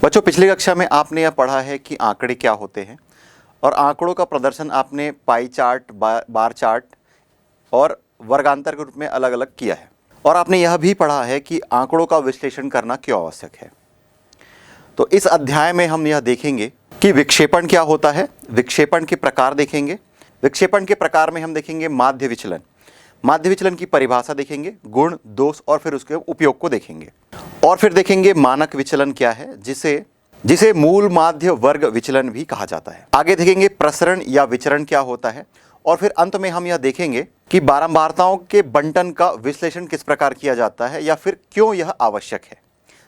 बच्चों, पिछली कक्षा में आपने यह पढ़ा है कि आंकड़े क्या होते हैं और आंकड़ों का प्रदर्शन आपने पाई चार्ट, बार चार्ट और वर्गांतर के रूप में अलग अलग किया है। और आपने यह भी पढ़ा है कि आंकड़ों का विश्लेषण करना क्यों आवश्यक है। तो इस अध्याय में हम यह देखेंगे कि विक्षेपण क्या होता है, विक्षेपण के प्रकार देखेंगे। विक्षेपण के प्रकार में हम देखेंगे माध्य विचलन, माध्य विचलन की परिभाषा देखेंगे, गुण, दोष और फिर उसके उपयोग को देखेंगे। और फिर देखेंगे मानक विचलन क्या है, जिसे मूल माध्य वर्ग विचलन भी कहा जाता है। आगे देखेंगे प्रसरण या विचरण क्या होता है और फिर अंत में हम यह देखेंगे कि बारंबारताओं के बंटन का विश्लेषण किस प्रकार किया जाता है या फिर क्यों यह आवश्यक है।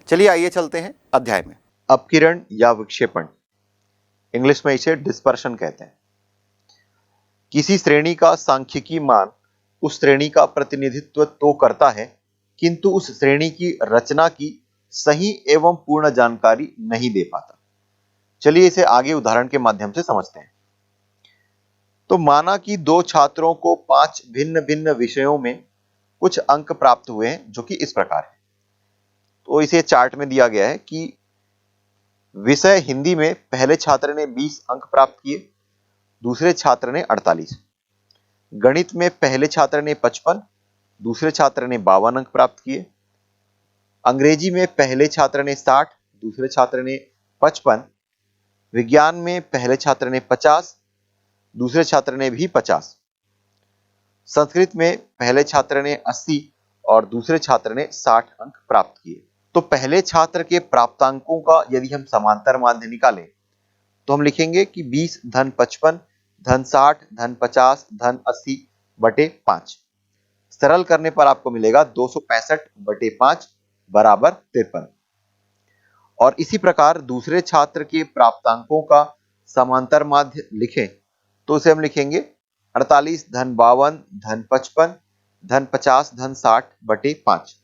चलिए आइए चलते हैं अध्याय में। अपकिरण या विक्षेपण, इंग्लिश में इसे डिस्पर्शन कहते हैं। किसी श्रेणी का सांख्यिकी मान उस श्रेणी का प्रतिनिधित्व तो करता है, किंतु उस श्रेणी की रचना की सही एवं पूर्ण जानकारी नहीं दे पाता। चलिए इसे आगे उदाहरण के माध्यम से समझते हैं। तो माना कि दो छात्रों को 5 भिन्न भिन्न विषयों में कुछ अंक प्राप्त हुए हैं, जो कि इस प्रकार है। तो इसे चार्ट में दिया गया है कि विषय हिंदी में पहले छात्र ने 20 अंक प्राप्त किए, दूसरे छात्र ने 48। गणित में पहले छात्र ने 55, दूसरे छात्र ने 52 अंक प्राप्त किए। अंग्रेजी में पहले छात्र ने 60, दूसरे छात्र ने 55। विज्ञान में पहले छात्र ने 50, दूसरे छात्र ने भी 50। संस्कृत में पहले छात्र ने 80 और दूसरे छात्र ने 60 अंक प्राप्त किए। तो पहले छात्र के प्राप्तांकों का यदि हम समांतर माध्य निकालें तो हम लिखेंगे कि 20 धन 55 धन 60 धन 50 धन 80 बटे 5। सरल करने पर आपको मिलेगा 265 बटे 5 बराबर 53। और इसी प्रकार दूसरे छात्र के प्राप्तांकों का समांतर माध्य लिखें तो उसे हम लिखेंगे 48 धन 52 धन 55 धन 50 धन 60 बटे 5।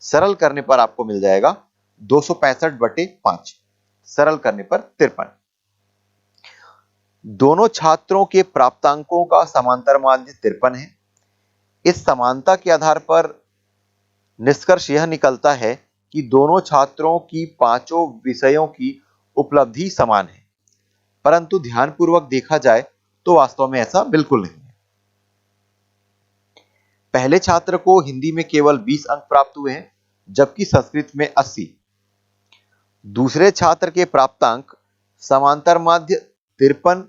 सरल करने पर आपको मिल जाएगा 265 बटे 5, सरल करने पर 53। दोनों छात्रों के प्राप्तांकों का समांतर माध्य 53 है। इस समानता के आधार पर निष्कर्ष यह निकलता है कि दोनों छात्रों की पांचों विषयों की उपलब्धि समान है, परंतु ध्यानपूर्वक देखा जाए तो वास्तव में ऐसा बिल्कुल नहीं है। पहले छात्र को हिंदी में केवल 20 अंक प्राप्त हुए हैं, जबकि संस्कृत में 80। दूसरे छात्र के प्राप्तांक समांतर माध्य 53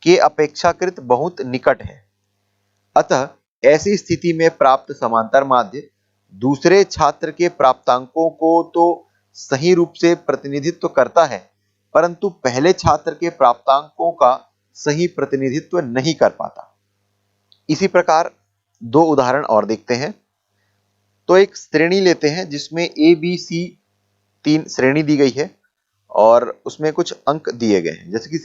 के अपेक्षाकृत बहुत निकट है। अतः ऐसी स्थिति में प्राप्त समांतर माध्य दूसरे छात्र के प्राप्तांकों को तो सही रूप से प्रतिनिधित्व करता है, परंतु पहले छात्र के प्राप्तांकों का सही प्रतिनिधित्व नहीं कर पाता। इसी प्रकार दो उदाहरण और देखते हैं। तो एक श्रेणी लेते हैं जिसमें ए बी सी 3 श्रेणी दी गई है और उसमें कुछ अंक दिए गए हैं। जैसे कि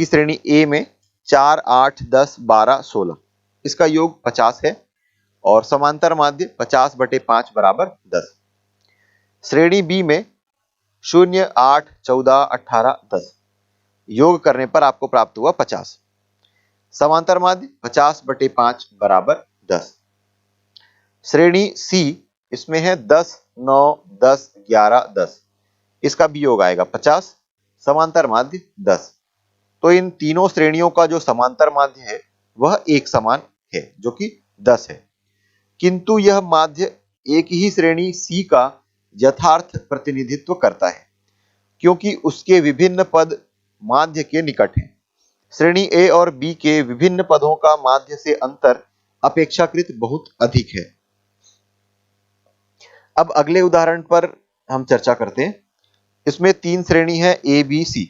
श्रेणी ए में 4, 8, 10, 12, 16, इसका योग 50 है और समांतर माध्य 50 बटे 5 बराबर 10। श्रेणी बी में 0, 8, 14, 18, 10, योग करने पर आपको प्राप्त हुआ 50। समांतर माध्य 50 बटे 5 बराबर 10। श्रेणी सी, इसमें है 10, 9, 10, 11, 10, इसका भी योग आएगा 50, समांतर माध्य 10। तो इन तीनों श्रेणियों का जो समांतर माध्य है वह एक समान है, जो कि 10 है। किंतु यह माध्य एक ही श्रेणी सी का यथार्थ प्रतिनिधित्व करता है, क्योंकि उसके विभिन्न पद माध्य के निकट हैं। श्रेणी ए और बी के विभिन्न पदों का माध्य से अंतर अपेक्षाकृत बहुत अधिक है। अब अगले उदाहरण पर हम चर्चा करते हैं। इसमें 3 श्रेणी है ए बी सी।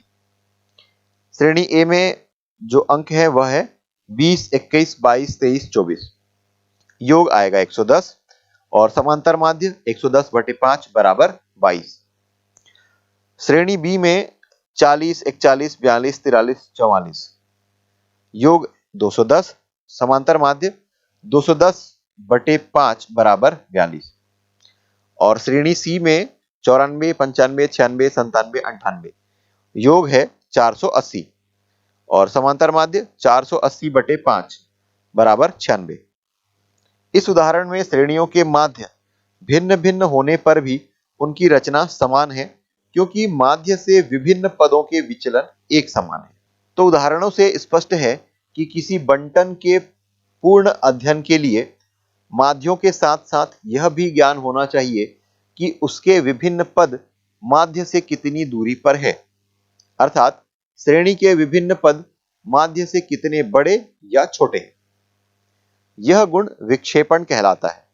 श्रेणी ए में जो अंक है वह है 20, 21, 22, 23, 24, योग आएगा 110 और समांतर माध्य 110 बटे 5 बराबर 22। श्रेणी बी में 40, 41, 42, 43, 44, योग 210, समांतर माध्य 210 बटे 5 बराबर 42। और श्रेणी सी में 94, 95, 96, 97, 98, योग है 480 और समांतर माध्य 480 बटे 5 बराबर 96। इस उदाहरण में श्रेणियों के माध्य भिन्न भिन्न होने पर भी उनकी रचना समान है क्योंकि माध्य से विभिन्न पदों के विचलन एक समान है। तो उदाहरणों से स्पष्ट है कि किसी बंटन के पूर्ण अध्ययन के लिए माध्यों के साथ साथ यह भी ज्ञान होना चाहिए कि उसके विभिन्न पद माध्य से कितनी दूरी पर है, अर्थात श्रेणी के विभिन्न पद माध्य से कितने बड़े या छोटे हैं। यह गुण विक्षेपण कहलाता है।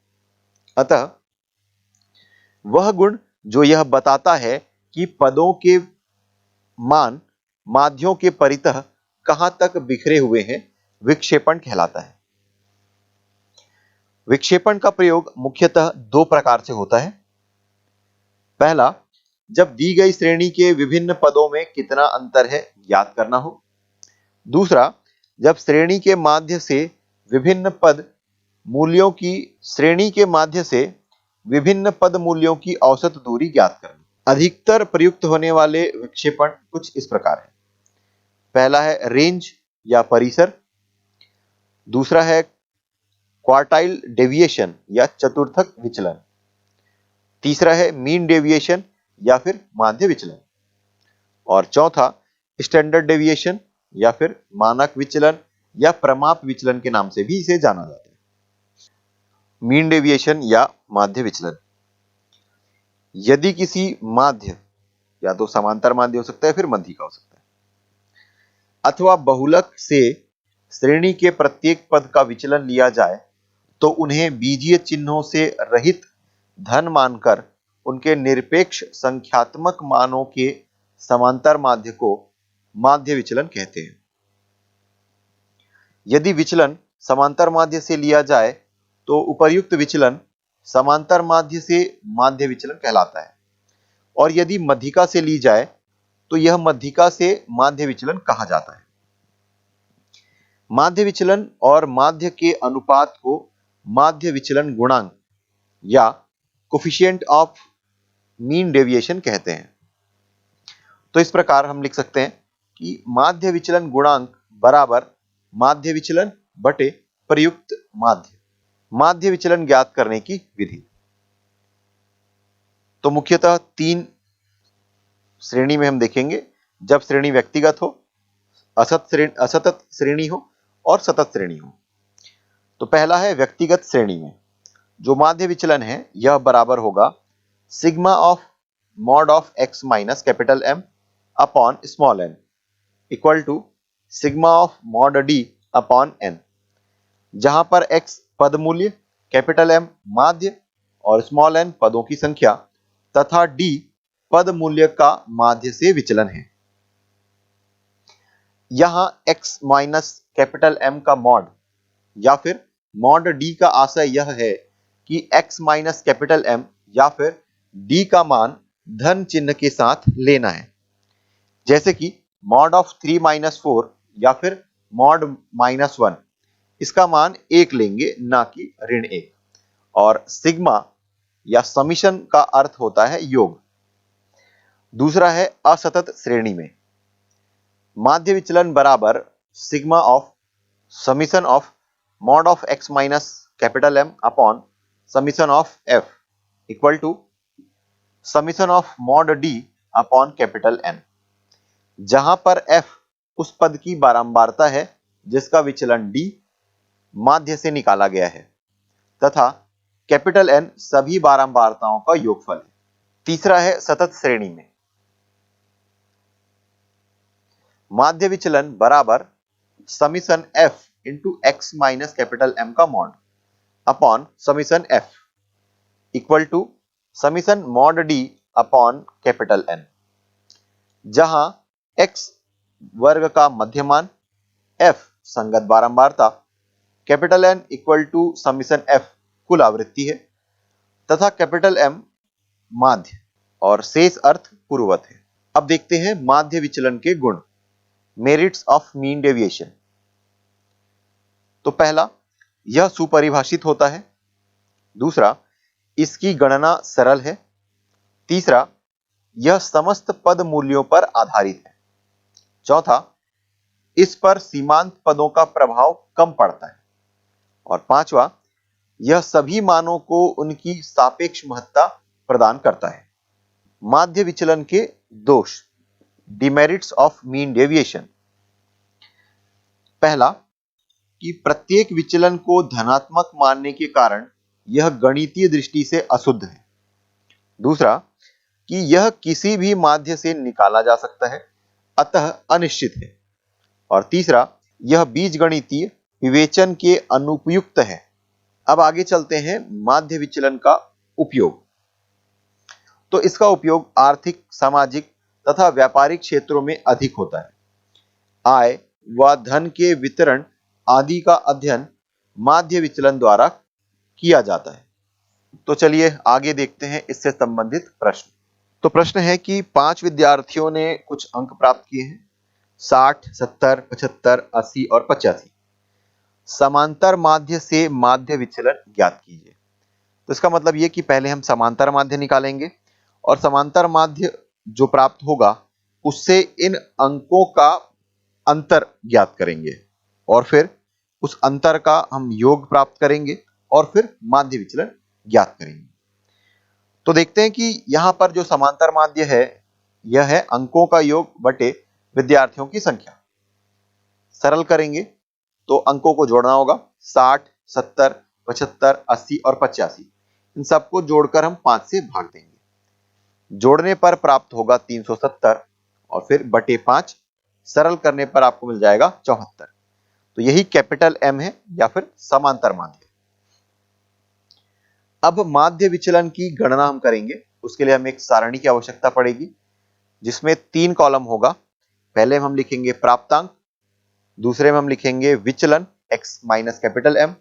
अतः वह गुण जो यह बताता है कि पदों के मान माध्यों के परितः कहां तक बिखरे हुए हैं, विक्षेपण कहलाता है। विक्षेपण का प्रयोग मुख्यतः दो प्रकार से होता है। पहला, जब दी गई श्रेणी के विभिन्न पदों में कितना अंतर है ज्ञात करना हो। दूसरा, जब श्रेणी के माध्य से विभिन्न पद मूल्यों की औसत दूरी ज्ञात करनी। अधिकतर प्रयुक्त होने वाले विक्षेपण कुछ इस प्रकार है। पहला है रेंज या परिसर, दूसरा है क्वार्टाइल डेविएशन या चतुर्थक विचलन, तीसरा है मीन डेविएशन या फिर माध्य विचलन, और चौथा स्टैंडर्ड डेविएशन या फिर मानक विचलन या प्रमाप विचलन के नाम से भी इसे जाना जाता है। मीन डेविएशन या माध्य विचलन, यदि किसी माध्य, या तो समांतर माध्य हो सकता है फिर मध्यिका हो सकता है, अथवा बहुलक से श्रेणी के प्रत्येक पद का विचलन लिया जाए तो उन्हें बीजीय चिन्हों से रहित धन मानकर उनके निरपेक्ष संख्यात्मक मानों के समांतर माध्य को माध्य विचलन कहते हैं। यदि विचलन समांतर माध्य से लिया जाए तो उपर्युक्त विचलन समांतर माध्य से माध्य विचलन कहलाता है, और यदि मध्यिका से ली जाए तो यह मध्यिका से माध्य विचलन कहा जाता है। माध्य विचलन और माध्य के अनुपात को माध्य विचलन गुणांक या कोफिशिएंट ऑफ मीन डेविएशन कहते हैं। तो इस प्रकार हम लिख सकते हैं कि माध्य विचलन गुणांक बराबर माध्य विचलन बटे प्रयुक्त माध्य। माध्य विचलन ज्ञात करने की विधि, तो मुख्यतः तीन श्रेणी में हम देखेंगे। जब श्रेणी व्यक्तिगत हो, असतत श्रेणी हो और सतत श्रेणी हो। तो पहला है व्यक्तिगत श्रेणी में जो माध्य विचलन है यह बराबर होगा sigma of mod of x minus capital M upon small n equal to sigma of mod d upon n, जहां पर x पद मूल्य, कैपिटल M माध्य और स्मॉल n पदों की संख्या तथा d पद मूल्य का माध्य से विचलन है। यहां x माइनस कैपिटल M का मॉड या फिर मॉड d का आशय यह है कि x माइनस कैपिटल M या फिर d का मान धन चिन्ह के साथ लेना है, जैसे कि मॉड ऑफ 3 माइनस 4 या फिर मॉड माइनस 1, इसका मान 1 लेंगे ना कि ऋण 1। और सिग्मा या समीशन का अर्थ होता है योग। दूसरा है असतत श्रेणी में माध्य विचलन बराबर sigma of summation of mod of x minus capital M upon summation of f equal to summation of mod d upon capital N, जहां पर f उस पद की बारंबारता है जिसका विचलन d माध्य से निकाला गया है तथा कैपिटल N सभी बारंबारताओं का योगफल है। तीसरा है सतत श्रेणी में माध्य विचलन बराबर summation f into x minus capital M का mod upon summation f equal to summation mod d upon capital N, जहां x वर्ग का मध्यमान, f संगत बारंबारता, capital N equal to summation f कुल आवृत्ति है तथा कैपिटल M माध्य और शेष अर्थ पूर्ववत है। अब देखते हैं माध्य विचलन के गुण, मेरिट्स ऑफ मीन डेविएशन। तो पहला, यह सुपरिभाषित होता है। दूसरा, इसकी गणना सरल है। तीसरा, यह समस्त पद मूल्यों पर आधारित है। चौथा, इस पर सीमांत पदों का प्रभाव कम पड़ता है। और पांचवा, यह सभी मानों को उनकी सापेक्ष महत्ता प्रदान करता है। माध्य विचलन के दोष, डिमेरिट्स ऑफ मीन डेविएशन। पहला कि प्रत्येक विचलन को धनात्मक मानने के कारण यह गणितीय दृष्टि से अशुद्ध है। दूसरा कि यह किसी भी माध्य से निकाला जा सकता है, अतः अनिश्चित है। और तीसरा, यह बीजगणितीय विवेचन के अनुपयुक्त है। अब आगे चलते हैं माध्य विचलन का उपयोग। तो इसका उपयोग आर्थिक, सामाजिक तथा व्यापारिक क्षेत्रों में अधिक होता है। आय व धन के वितरण आदि का अध्ययन माध्य विचलन द्वारा किया जाता है। तो चलिए आगे देखते हैं इससे संबंधित प्रश्न। तो प्रश्न है कि 5 विद्यार्थियों ने कुछ अंक प्राप्त किए हैं, 60, 70, 75, 80 और 85। समांतर माध्य से माध्य विचलन ज्ञात कीजिए। तो इसका मतलब ये कि पहले हम समांतर माध्य निकालेंगे और समांतर माध्य जो प्राप्त होगा उससे इन अंकों का अंतर ज्ञात करेंगे और फिर उस अंतर का हम योग प्राप्त करेंगे और फिर माध्य विचलन ज्ञात करेंगे। तो देखते हैं कि यहां पर जो समांतर माध्य है यह है अंकों का योग बटे विद्यार्थियों की संख्या। सरल करेंगे तो अंकों को जोड़ना होगा, 60, 70, 75, 80 और 85। इन सबको जोड़कर हम 5 से भाग देंगे। जोड़ने पर प्राप्त होगा 370 और फिर बटे 5, सरल करने पर आपको मिल जाएगा 74। तो यही कैपिटल एम है या फिर समांतर माध्य। अब माध्य विचलन की गणना हम करेंगे। उसके लिए हमें एक सारणी की आवश्यकता पड़ेगी जिसमें 3 कॉलम होगा। पहले हम लिखेंगे प्राप्तांक, दूसरे में हम लिखेंगे विचलन x माइनस कैपिटल M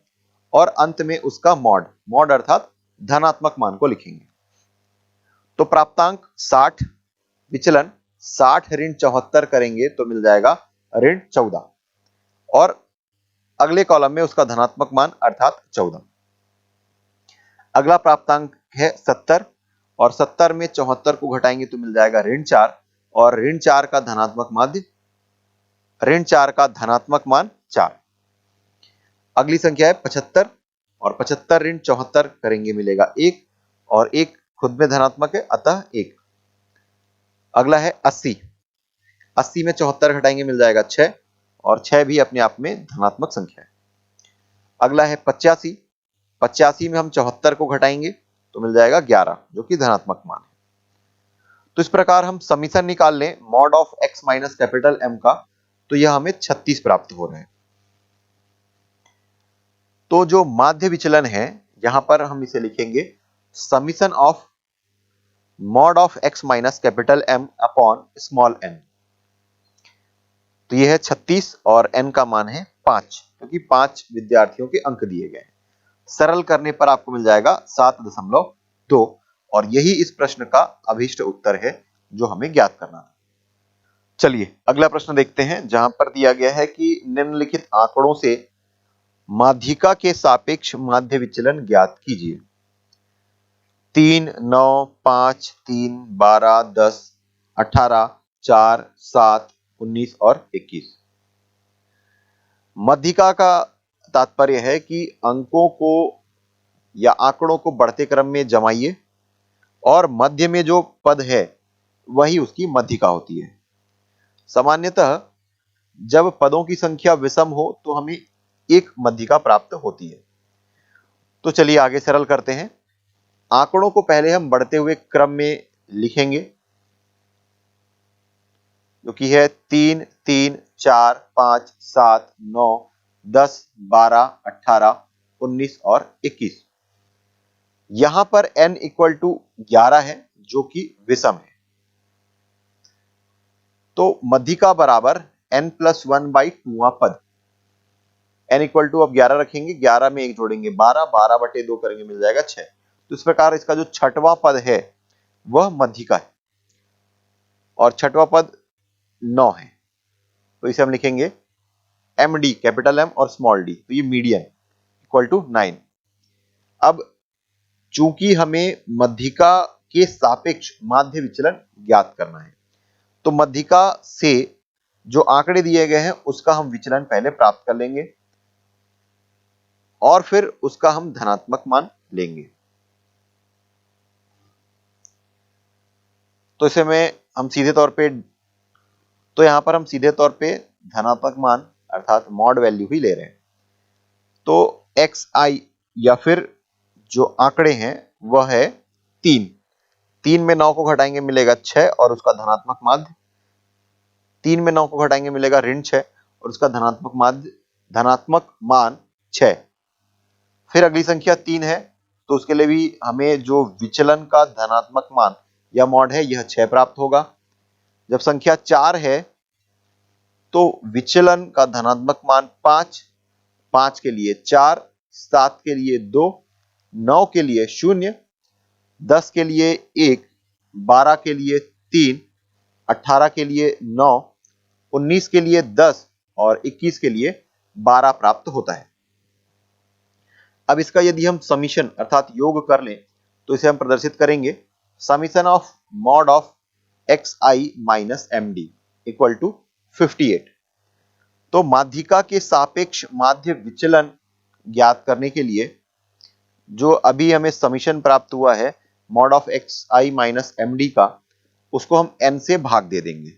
और अंत में उसका मॉड अर्थात धनात्मक मान को लिखेंगे। तो प्राप्तांक 60, विचलन 60 ऋण 74 करेंगे तो मिल जाएगा ऋण 14 और अगले कॉलम में उसका धनात्मक मान अर्थात 14। अगला प्राप्तांक है 70 और 70 में 74 को घटाएंगे तो मिल जाएगा ऋण 4 और ऋण 4 का धनात्मक माध्य ऋण 4 का धनात्मक मान 4। अगली संख्या है 75 और 75 ऋण 74 करेंगे मिलेगा 1 और 1 खुद में धनात्मक है अतः 1। अगला है 80, 80 में 74 घटाएंगे मिल जाएगा 6 और 6 भी अपने आप में धनात्मक संख्या है। अगला है 85, 85 में हम 74 को घटाएंगे तो मिल जाएगा 11 जो कि धनात्मक मान है। तो इस प्रकार हम समीशन निकाल लें mod of x minus capital M का, तो यह हमें 36 प्राप्त हो रहे हैं। तो जो माध्य विचलन है यहां पर हम इसे लिखेंगे summation of mod of x minus capital M upon small n। तो यह है 36 और n का मान है 5 क्योंकि 5 विद्यार्थियों के अंक दिए गए हैं। सरल करने पर आपको मिल जाएगा 7.2 और यही इस प्रश्न का अभीष्ट उत्तर है जो हमें ज्ञात करना था। चलिए अगला प्रश्न देखते हैं जहां पर दिया गया है कि निम्नलिखित आंकड़ों से माध्यिका के सापेक्ष माध्य विचलन ज्ञात कीजिए। 3, 9, 5, 3, 12, 10, 18, 4, 7, 19 और 21। माध्यिका का तात्पर्य है कि अंकों को या आंकड़ों को बढ़ते क्रम में जमाइए और मध्य में जो पद है वही उसकी माध्यिका होती है। सामान्यतः जब पदों की संख्या विषम हो तो हमें एक माध्यिका प्राप्त होती है। तो चलिए आगे सरल करते हैं। आंकड़ों को पहले हम बढ़ते हुए क्रम में लिखेंगे जो कि है 3, 3, 4, 5, 7, 9, 10, 12, 18, 19 और 21। यहां पर n इक्वल टू 11 है जो कि विषम है। तो माध्यिका बराबर n प्लस 1/2 पद। n इक्वल टू अब 11 रखेंगे, 11 में 1 जोड़ेंगे 12, 12 बटे 2 करेंगे मिल जाएगा 6। तो इस प्रकार इसका जो छठवां पद है वह माध्यिका है और छठवां पद 9 है। तो इसे हम लिखेंगे MD कैपिटल M और स्मॉल d, तो ये मीडियन इक्वल टू 9। अब चूंकि हमें माध्यिका के सापेक्ष माध्य विचलन ज्ञात करना है तो माध्यिका से जो आंकड़े दिए गए हैं उसका हम विचलन पहले प्राप्त कर लेंगे और फिर उसका हम धनात्मक मान लेंगे। तो इसे में हम सीधे तौर पे तो यहाँ पर हम सीधे तौर पे धनात्मक मान अर्थात मॉड वैल्यू ही ले रहे हैं। तो एक्स आई या फिर जो आंकड़े हैं वह है 3। 3 में 9 को घटाएंगे मिलेगा 6 और उसका धनात्मक माध्य। 3 में 9 को घटाएंगे मिलेगा ऋण 6 और उसका धनात्मक मान 6। फिर अगली संख्या 3 है, तो उसके लिए भी हमें जो विचलन का धनात्मक मान या मॉड है यह 6 प्राप्त होगा। जब संख्या 4 है तो विचलन का धनात्मक मान 5, 5 के लिए 4, 7 के लिए 2, 9 के लिए 0, 10 के लिए 1, 12 के लिए 3, 18 के लिए 9, 19 के लिए 10 और 21 के लिए 12 प्राप्त होता है। अब इसका यदि हम समीशन अर्थात योग कर लें तो इसे हम प्रदर्शित करेंगे summation of mod of X I minus M D equal to 58। तो माध्यिका के सापेक्ष माध्य विचलन ज्ञात करने के लिए जो अभी हमें समीशन प्राप्त हुआ है mod of X I minus M D का, उसको हम n से भाग दे देंगे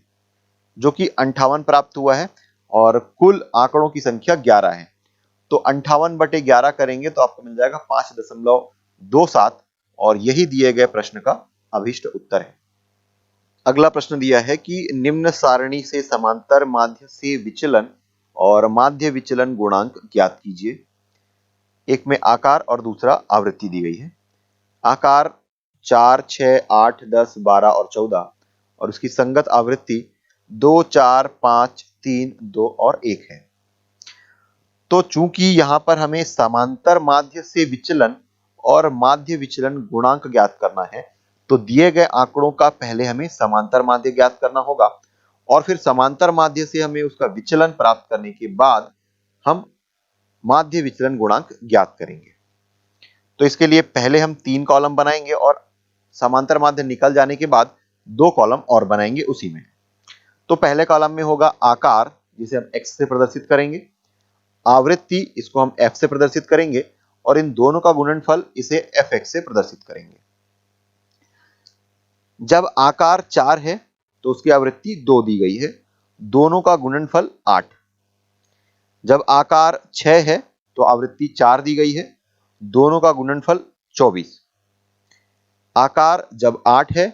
जो कि 58 प्राप्त हुआ है और कुल आंकड़ों की संख्या 11 है। तो 58/11 करेंगे तो आपको मिल जाएगा 5.27 और यही दिए गए प्रश्न का अभीष्ट उत्तर है। अगला प्रश्न दिया है कि निम्न सारणी से समांतर माध्य से विचलन और माध्य विचलन गुणांक ज्ञात कीजिए। एक में आकार और दूसरा आवृत्ति दी गई है। आकार 4, 6, 8, 10, 12 और 14 और उसकी संगत आवृत्ति 2, 4, 5, 3, 2 और 1 है। तो चूंकि यहां पर हमें समांतर माध्य से विचलन और माध्य विचलन गुणांक ज्ञात करना है, तो दिए गए आंकड़ों का पहले हमें समांतर माध्य ज्ञात करना होगा और फिर समांतर माध्य से हमें उसका विचलन प्राप्त करने के बाद हम माध्य विचलन गुणांक ज्ञात करेंगे। तो इसके लिए पहले हम 3 कॉलम बनाएंगे और समांतर माध्य निकल जाने के बाद 2 कॉलम और बनाएंगे उसी में। तो पहले कॉलम में होगा आकार, जिसे हम x से प्रदर्शित करेंगे, आवृत्ति इसको हम f से प्रदर्शित करेंगे और इन दोनों का गुणनफल इसे fx से प्रदर्शित करेंगे। जब आकार 4 है तो उसकी आवृत्ति 2 दी गई है, दोनों का गुणनफल 8। जब आकार 6 है तो आवृत्ति 4 दी गई है, दोनों का गुणनफल 24। आकार जब 8 है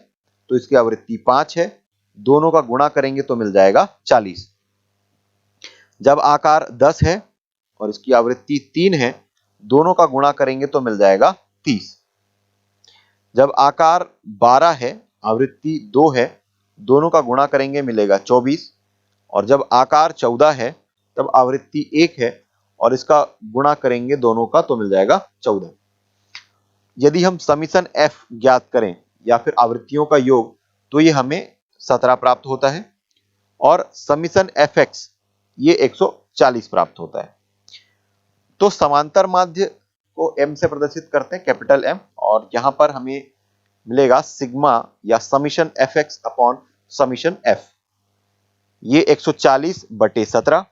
तो इसकी आवृत्ति 5 है, दोनों का गुणा करेंगे तो मिल जाएगा 40। जब आकार 10 है और इसकी आवृत्ति 3 है, दोनों का गुणा करेंगे तो मिल जाएगा 30। जब आकार 12 है, आवृत्ति 2 है, दोनों का गुणा करेंगे मिलेगा 24 और जब आकार 14 है तब आवृत्ति 1 है और इसका गुणा करेंगे दोनों का तो मिल जाएगा 14। यदि हम समीशन f ज्ञात करें या फिर आवृत्तियों का योग तो ये हमें 17 प्राप्त होता है और समीशन fx ये 140 प्राप्त होता है। तो समांतर माध्य को m से प्रदर्शित करते हैं कैपिटल M और यहां पर हमें मिलेगा सिग्मा या summation fx upon summation f, ये 140/17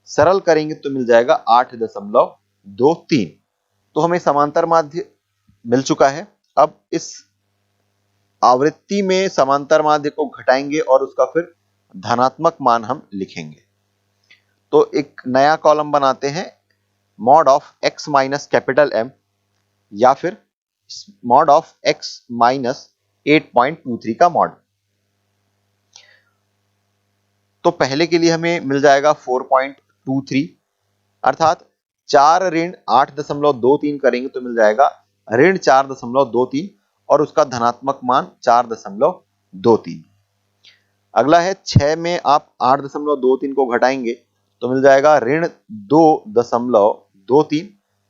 सरल करेंगे तो मिल जाएगा 8.23। तो हमें समांतर माध्य मिल चुका है। अब इस आवृत्ति में समांतर माध्य को घटाएंगे और उसका फिर धनात्मक मान हम लिखेंगे। तो एक नया कॉलम बनाते हैं mod of x minus capital M या फिर मॉड ऑफ x माइनस 8.23 का मॉड। तो पहले के लिए हमें मिल जाएगा 4.23 अर्थात 4 ऋण 8.23 करेंगे तो मिल जाएगा ऋण 4.23 और उसका धनात्मक मान 4.23। अगला है 6 में आप 8.23 को घटाएंगे तो मिल जाएगा ऋण 2.23,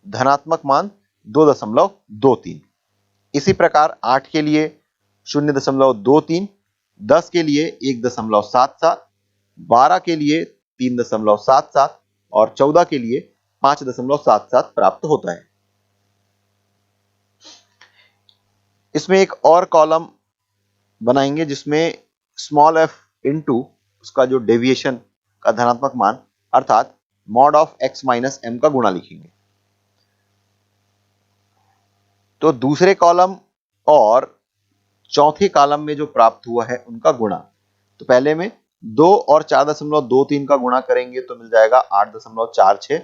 धनात्मक मान 2.23। इसी प्रकार 8 के लिए 0.23, 10 के लिए 1.77, 12 के लिए 3.77 और 14 के लिए 5.77 प्राप्त होता है। इसमें एक और कॉलम बनाएंगे जिसमें स्मॉल f इंटू उसका जो डेविएशन का धनात्मक मान अर्थात mod of x minus m का गुणा लिखेंगे। तो दूसरे कॉलम और चौथे कॉलम में जो प्राप्त हुआ है उनका गुणा। तो पहले में 2 और 4.23 का गुणा करेंगे तो मिल जाएगा 8.46।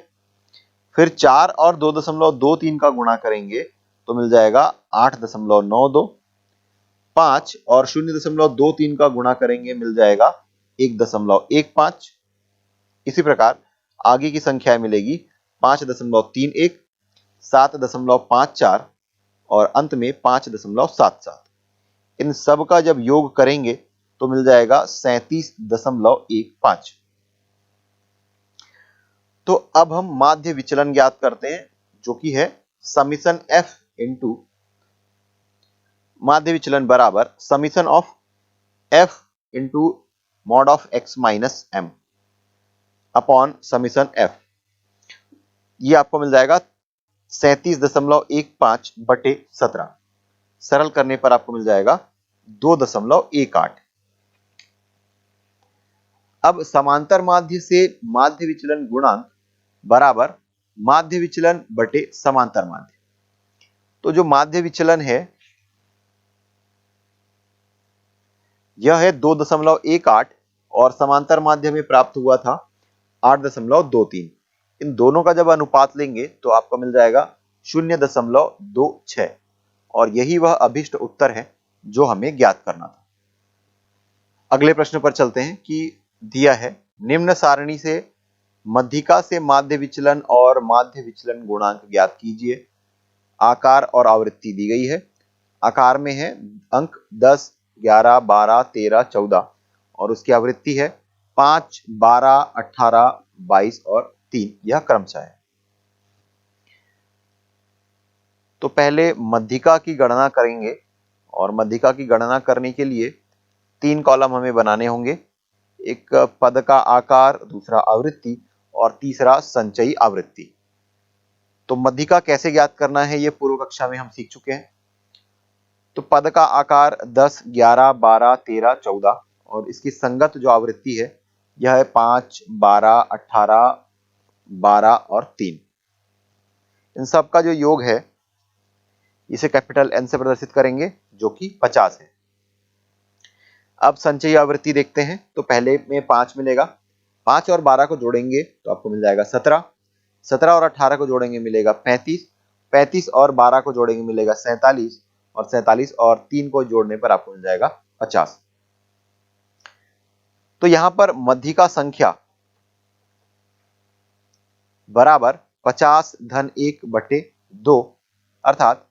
फिर 4 और 2.23 का गुणा करेंगे तो मिल जाएगा 8.92। 5 और 0.23 का गुणा करेंगे मिल जाएगा 1.15। इसी प्रकार आगे की संख्या मिलेगी 5.31, 7.54 और अंत में 5.77। इन सब का जब योग करेंगे तो मिल जाएगा 37.15। तो अब हम माध्य विचलन ज्ञात करते हैं, जो कि है समीशन एफ इंटू माध्य विचलन बराबर summation of F into mod of X minus M upon summation F. ये आपको मिल जाएगा 37.15 बटे 17। सरल करने पर आपको मिल जाएगा 2.18। अब समांतर माध्य से माध्य विचलन गुणांक बराबर माध्य विचलन बटे समांतर माध्य। तो जो माध्य विचलन है यह है 2.18 और समांतर माध्य में प्राप्त हुआ था 8.23। इन दोनों का जब अनुपात लेंगे तो आपको मिल जाएगा 0.26 और यही वह अभिष्ट उत्तर है जो हमें ज्ञात करना था। अगले प्रश्न पर चलते हैं कि दिया है निम्न सारणी से मध्यिका से माध्य विचलन और माध्य विचलन गुणांक ज्ञात कीजिए। आकार और आवृत्ति दी गई है। आकार में है अंक 10, 11, 12, 13, 14 और उसकी आवृत्ति है 5, 12, 18, 22 और 3। यह क्रमशः है। तो पहले मध्यिका की गणना करेंगे और मध्यिका की गणना करने के लिए 3 कॉलम हमें बनाने होंगे। एक पद का आकार, दूसरा आवृत्ति और तीसरा संचयी आवृत्ति। तो मध्यिका कैसे ज्ञात करना है ये पूर्व कक्षा में हम सीख चुके हैं। तो पद का आकार 10, 11, 12, 13, 14 और इसकी संगत जो आवृत्ति है यह है 5, 12, 18, 12 और 3। इन सब का जो योग है इसे कैपिटल N से प्रदर्शित करेंगे जो कि 50 है। अब संचयी आवृत्ति देखते हैं। तो पहले में 5 मिलेगा, 5 और 12 को जोड़ेंगे तो आपको मिल जाएगा 17, 17 और 18 को जोड़ेंगे मिलेगा 35, 35 और 12 को जोड़ेंगे मिलेगा 47 और 47 और 3 को जोड़ने पर आपको मिल जाएगा 50। तो यहां पर मध्यिका संख्या बराबर 50 धन 1 बटे 2 अर्थात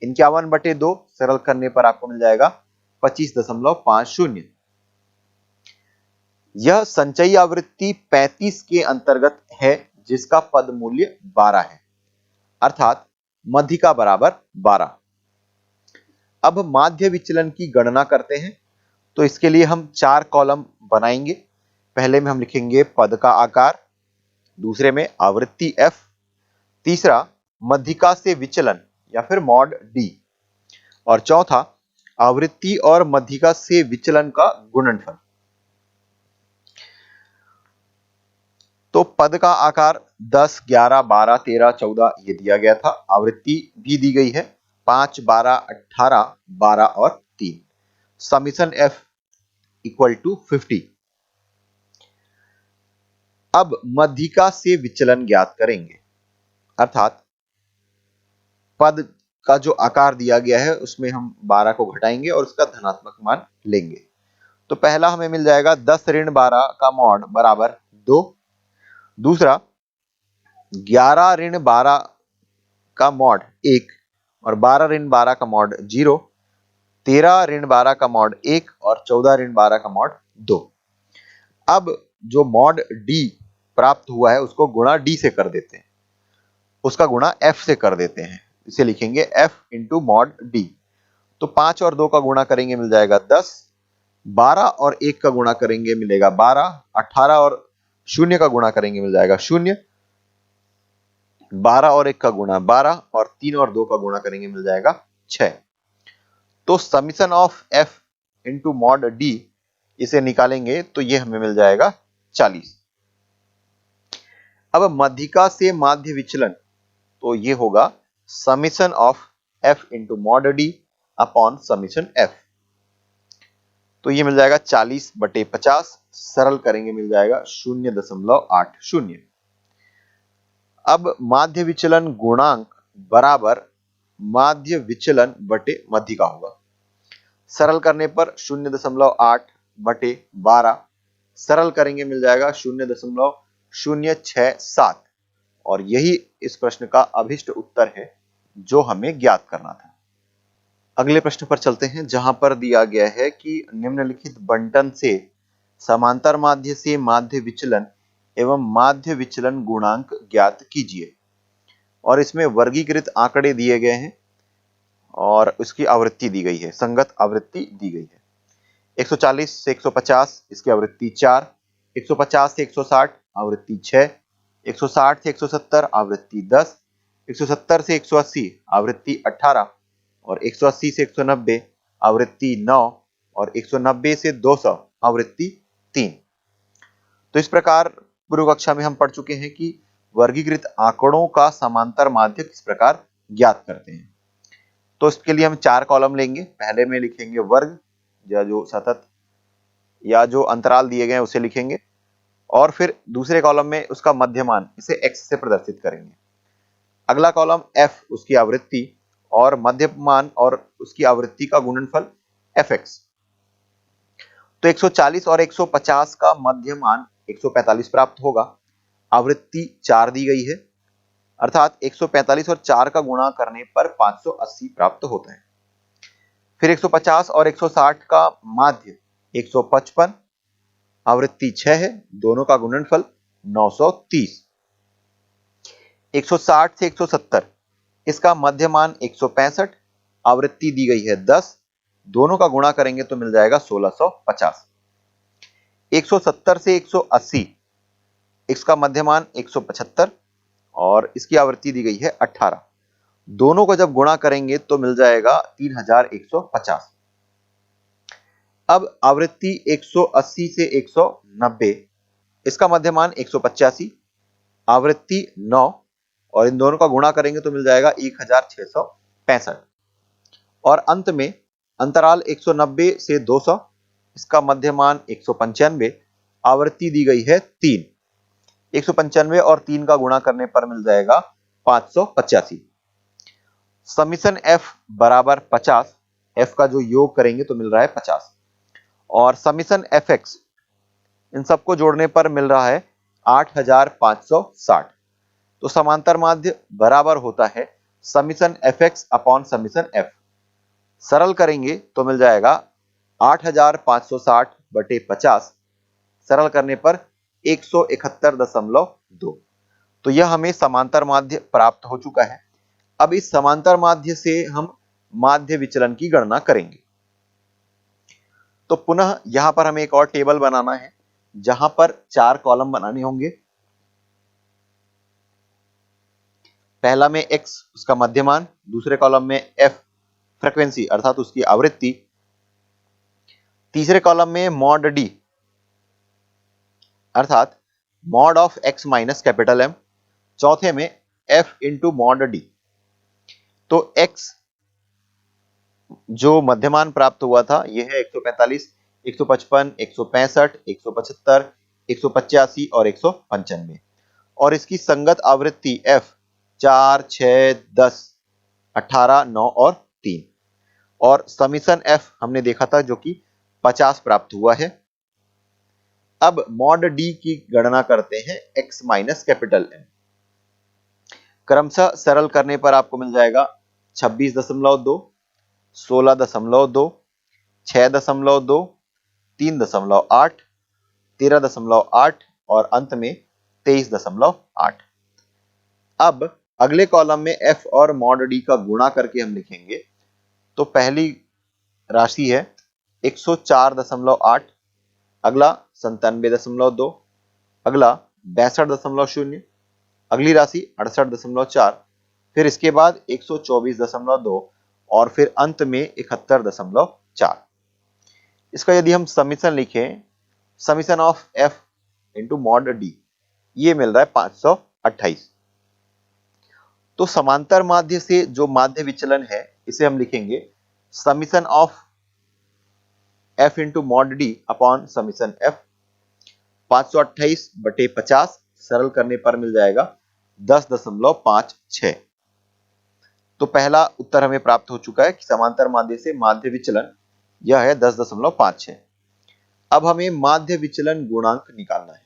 51 बटे 2। सरल करने पर आपको मिल जाएगा 25.50। यह संचयी आवृत्ति 35 के अंतर्गत है जिसका पद मूल्य 12 है अर्थात मध्यिका बराबर 12। अब माध्य विचलन की गणना करते हैं। तो इसके लिए हम 4 कॉलम बनाएंगे। पहले में हम लिखेंगे पद का आकार, दूसरे में आवृत्ति f, तीसरा मध्यिका से विचलन या फिर मॉड d और चौथा आवृत्ति और मध्यिका से विचलन का गुणनफल। तो पद का आकार 10, 11, 12, 13, 14 ये दिया गया था। आवृत्ति भी दी गई है 5, 12, 18, 12 और 3। Summation f equal to 50। अब मध्यिका से विचलन ज्ञात करेंगे अर्थात पद का जो आकार दिया गया है उसमें हम 12 को घटाएंगे और उसका धनात्मक मान लेंगे। तो पहला हमें मिल जाएगा 10 ऋण 12 का मॉड बराबर 2, दूसरा 11 ऋण 12 का मॉड 1 और 12 ऋण 12 का मॉड 0, 13 ऋण 12 का मॉड 1 और 14 ऋण 12 का मॉड 2। अब जो मॉड d प्राप्त हुआ है उसको गुणा d से कर देते हैं, उसका गुणा f से कर देते हैं। इसे लिखेंगे f इंटू मॉड d। तो 5 और 2 का गुणा करेंगे मिल जाएगा 10, 12 और 1 का गुणा करेंगे मिलेगा 12, 18 और 0 का गुणा करेंगे मिल जाएगा 0, 12 और 1 का गुणा 12 और 3 और 2 का गुणा करेंगे मिल जाएगा 6। तो summation of f into mod d इसे निकालेंगे तो ये हमें मिल जाएगा 40। अब मध्यिका से माध्य विचलन तो ये होगा summation of f into mod d upon summation f। तो ये मिल जाएगा 40/50, सरल करेंगे मिल जाएगा 0.80। अब माध्य विचलन गुणांक बराबर माध्य विचलन बटे मध्यिका होगा। सरल करने पर 0.8/12, सरल करेंगे मिल जाएगा 0.067, और यही इस प्रश्न का अभिष्ट उत्तर है जो हमें ज्ञात करना था। अगले प्रश्न पर चलते हैं, जहां पर दिया गया है कि निम्नलिखित बंटन से समांतर माध्य से माध्य विचलन एवं माध्य विचलन गुणांक ज्ञात कीजिए। और इसमें वर्गीकृत आंकड़े दिए गए हैं और उसकी आवृत्ति दी गई है, संगत आवृत्ति दी गई है। 140 से 150 इसकी आवृत्ति 4, 150 से 160 आवृत्ति 6, 160 से 170 आवृत्ति 10, 170 से 180 आवृत्ति 18, और 180 से 190 आवृत्ति 9, और 190 से 200 आवृत्ति 3। तो इस प्रकार पूर्व कक्षा में हम पढ़ चुके हैं कि वर्गीकृत आंकड़ों का समांतर माध्य किस प्रकार ज्ञात करते हैं। तो इसके लिए हम 4 कॉलम लेंगे। पहले में लिखेंगे वर्ग, या जो सतत या जो अंतराल दिए गए हैं उसे लिखेंगे, और फिर दूसरे कॉलम में उसका मध्यमान, इसे x से प्रदर्शित करेंगे। अगला कॉलम f, उसकी आवृत्ति, और मध्यमान और उसकी आवृत्ति का गुणनफल fx। तो 140 और 150 का मध्यमान 145 प्राप्त होगा। आवृत्ति 4 दी गई है, अर्थात 145 और 4 का गुणा करने पर 580 प्राप्त होता है। फिर 150 और 160 का माध्य 155, आवृत्ति 6 है, दोनों का गुणनफल 930। 160 से 170 इसका मध्यमान 165, आवृत्ति दी गई है 10, दोनों का गुणा करेंगे तो मिल जाएगा 1650। 170 से 180 इसका मध्यमान 175 और इसकी आवृत्ति दी गई है 18, दोनों को जब गुणा करेंगे तो मिल जाएगा 3150। अब आवृत्ति 180 से 190 इसका मध्यमान 185, आवृत्ति 9, और इन दोनों का गुणा करेंगे तो मिल जाएगा 1665। और अंत में अंतराल 190 से 200 इसका मध्यमान 195, आवृत्ति दी गई है 3, 195 और 3 का गुणा करने पर मिल जाएगा 585। समीशन f बराबर 50, f का जो योग करेंगे तो मिल रहा है 50, और समीशन fx इन सबको जोड़ने पर मिल रहा है 8560। तो समांतर माध्य बराबर होता है summation fx upon summation f। सरल करेंगे तो मिल जाएगा 8560/50, सरल करने पर 171.2। तो यह हमें समांतर माध्य प्राप्त हो चुका है। अब इस समांतर माध्य से हम माध्य विचलन की गणना करेंगे। तो पुनः यहां पर हमें एक और टेबल बनाना है, जहां पर 4 कॉलम बनाने होंगे। पहला में x उसका मध्यमान, दूसरे कॉलम में f फ्रीक्वेंसी अर्थात उसकी आवृत्ति, तीसरे कॉलम में मॉड d अर्थात mod of x minus capital M, चौथे में f इंटू मॉड d। तो x जो मध्यमान प्राप्त हुआ था यह है 145, 155, 165, 175, 185 और 195, और इसकी संगत आवृत्ति f 4, 6, 10, 18, 9 और 3, और समीशन f हमने देखा था जो कि 50 प्राप्त हुआ है। अब मॉड d की गणना करते हैं x माइनस कैपिटल M। क्रमशः सरल करने पर आपको मिल जाएगा 26.2, 16.2, 6.2, 3.8, 13.8 और अंत में 23.8। अब अगले कॉलम में f और मॉड d का गुणा करके हम लिखेंगे। तो पहली राशि है 104.8, अगला 97.2, अगला 62.0, अगली राशि 68.4, फिर इसके बाद 124.2 और फिर अंत में 71.4। इसका यदि हम समीशन लिखें, summation of f into mod d, ये मिल रहा है 528। तो समांतर माध्य से जो माध्य विचलन है इसे हम लिखेंगे summation of F into mod D upon summation F. 528/50 सरल करने पर मिल जाएगा 10.56। तो पहला उत्तर हमें प्राप्त हो चुका है कि समांतर माध्य से माध्य विचलन यह है 10.56। अब हमें माध्य विचलन गुणांक निकालना है।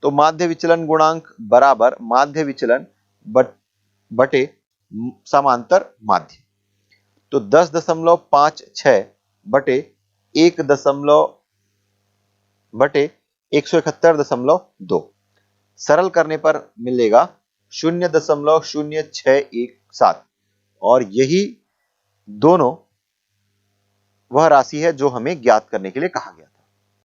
तो माध्य विचलन गुणांक बराबर माध्य विचलन बटे समांतर माध्य। तो 10.56 बटे 171.2 सरल करने पर मिलेगा 0.0617 और यही दोनों वह राशि है जो हमें ज्ञात करने के लिए कहा गया था।